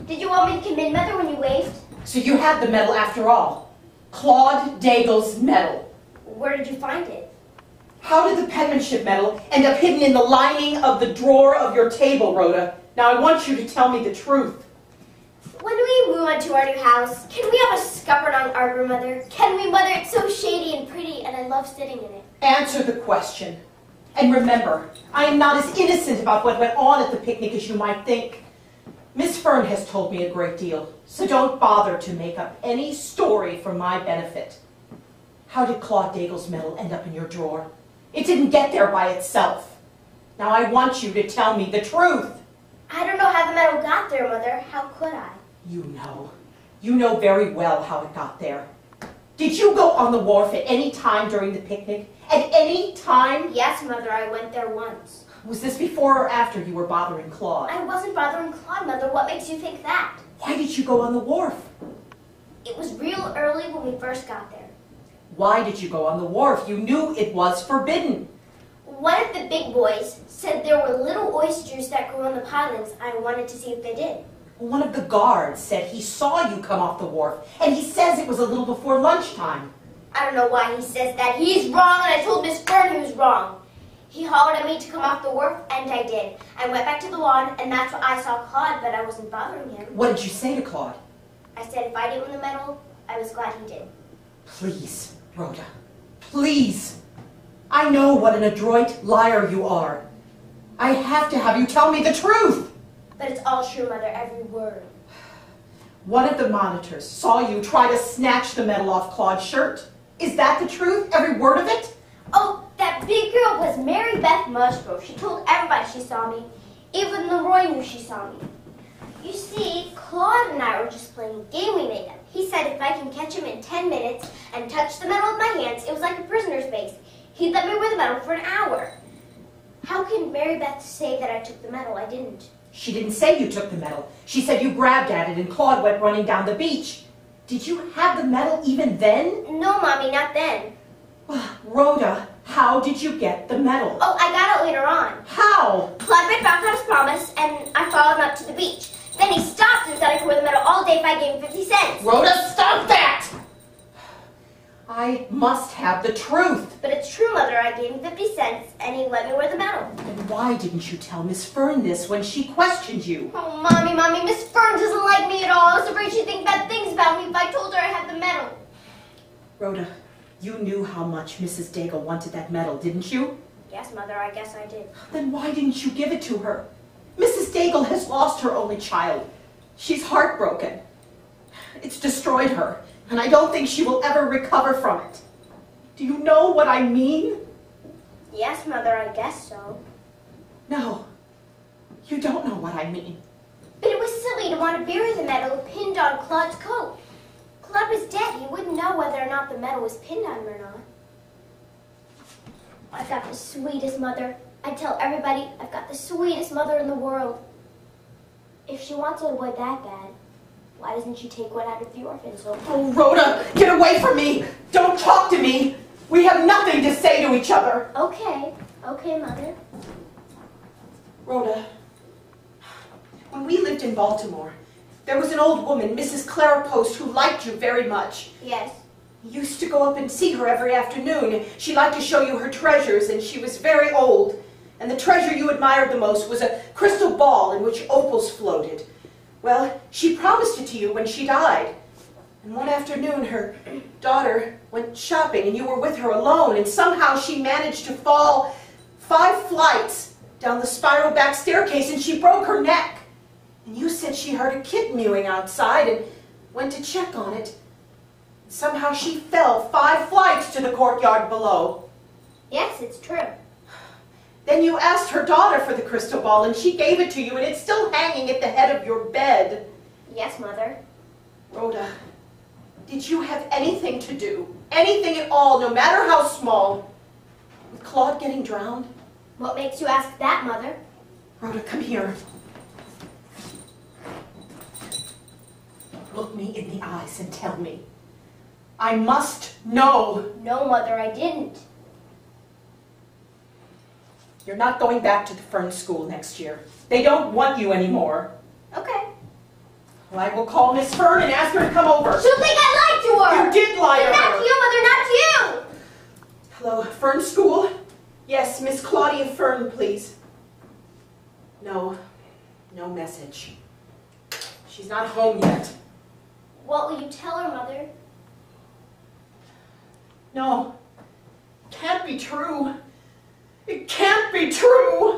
Did you want me to come in, Mother, when you waved? So you had the medal after all. Claude Daigle's medal. Where did you find it? How did the penmanship medal end up hidden in the lining of the drawer of your table, Rhoda? Now I want you to tell me the truth. When we move on to our new house, can we have a scuppernong arbor, Mother? Can we, Mother? It's so shady and pretty, and I love sitting in it. Answer the question. And remember, I am not as innocent about what went on at the picnic as you might think. Miss Fern has told me a great deal, so don't bother to make up any story for my benefit. How did Claude Daigle's medal end up in your drawer? It didn't get there by itself. Now I want you to tell me the truth. I don't know how the medal got there, Mother. How could I? You know. You know very well how it got there. Did you go on the wharf at any time during the picnic? At any time? Yes, Mother, I went there once. Was this before or after you were bothering Claude? I wasn't bothering Claude, Mother. What makes you think that? Why did you go on the wharf? It was real early when we first got there. Why did you go on the wharf? You knew it was forbidden. One of the big boys said there were little oysters that grew on the pilings. I wanted to see if they did. One of the guards said he saw you come off the wharf, and he says it was a little before lunchtime. I don't know why he says that. He's wrong, and I told Miss Fern he was wrong. He hollered at me to come off the wharf, and I did. I went back to the lawn, and that's where I saw Claude, but I wasn't bothering him. What did you say to Claude? I said if I didn't win the medal, I was glad he did. Please, Rhoda, please. I know what an adroit liar you are. I have to have you tell me the truth. But it's all true, Mother, every word. One of the monitors saw you try to snatch the medal off Claude's shirt. Is that the truth? Every word of it? Oh, that big girl was Mary Beth Musgrove. She told everybody she saw me. Even Leroy knew she saw me. You see, Claude and I were just playing a game we made up. He said if I can catch him in 10 minutes and touch the medal with my hands, it was like a prisoner's base. He'd let me wear the medal for an hour. How can Mary Beth say that I took the medal? I didn't. She didn't say you took the medal. She said you grabbed at it and Claude went running down the beach. Did you have the medal even then? No, Mommy, not then. Rhoda, how did you get the medal? Oh, I got it later on. How? Claude went back on his promise, and I followed him up to the beach. Then he stopped and said I could wear the medal all day if I gave him 50 cents. Rhoda, stop that! I must have the truth. But it's true, Mother. I gave him 50 cents, and he let me wear the medal. Then why didn't you tell Miss Fern this when she questioned you? Oh, Mommy, Miss Fern doesn't like me at all. I was afraid she'd think bad things about me if I told her I had the medal. Rhoda, you knew how much Mrs. Daigle wanted that medal, didn't you? Yes, Mother, I guess I did. Then why didn't you give it to her? Mrs. Daigle has lost her only child. She's heartbroken. It's destroyed her, and I don't think she will ever recover from it. Do you know what I mean? Yes, Mother, I guess so. No, you don't know what I mean. But it was silly to want to bury the medal pinned on Claude's coat. Claude was dead. He wouldn't know whether or not the medal was pinned on him or not. I've got the sweetest mother. I tell everybody I've got the sweetest mother in the world. If she wants a boy that bad, why doesn't she take one out of the orphan's home? Oh, Rhoda, get away from me! Don't talk to me! We have nothing to say to each other. Okay, Mother. Rhoda, when we lived in Baltimore, there was an old woman, Mrs. Clara Post, who liked you very much. Yes. You used to go up and see her every afternoon. She liked to show you her treasures, and she was very old. And the treasure you admired the most was a crystal ball in which opals floated. Well, she promised it to you when she died. And one afternoon, her daughter went shopping, and you were with her alone, and somehow she managed to fall 5 flights down the spiral back staircase, and she broke her neck. And you said she heard a kid mewing outside and went to check on it. Somehow she fell 5 flights to the courtyard below. Yes, it's true. Then you asked her daughter for the crystal ball, and she gave it to you, and it's still hanging at the head of your bed. Yes, Mother. Rhoda, did you have anything to do, anything at all, no matter how small, with Claude getting drowned? What makes you ask that, Mother? Rhoda, come here. Look me in the eyes and tell me. I must know. No, Mother, I didn't. You're not going back to the Fern School next year. They don't want you anymore. Okay. Well, I will call Miss Fern and ask her to come over. She'll think I lied to her. You did lie to her. Not you, Mother, not you. Hello, Fern School? Yes, Miss Claudia Fern, please. No message. She's not home yet. What will you tell her, Mother? No, can't be true. It can't be true.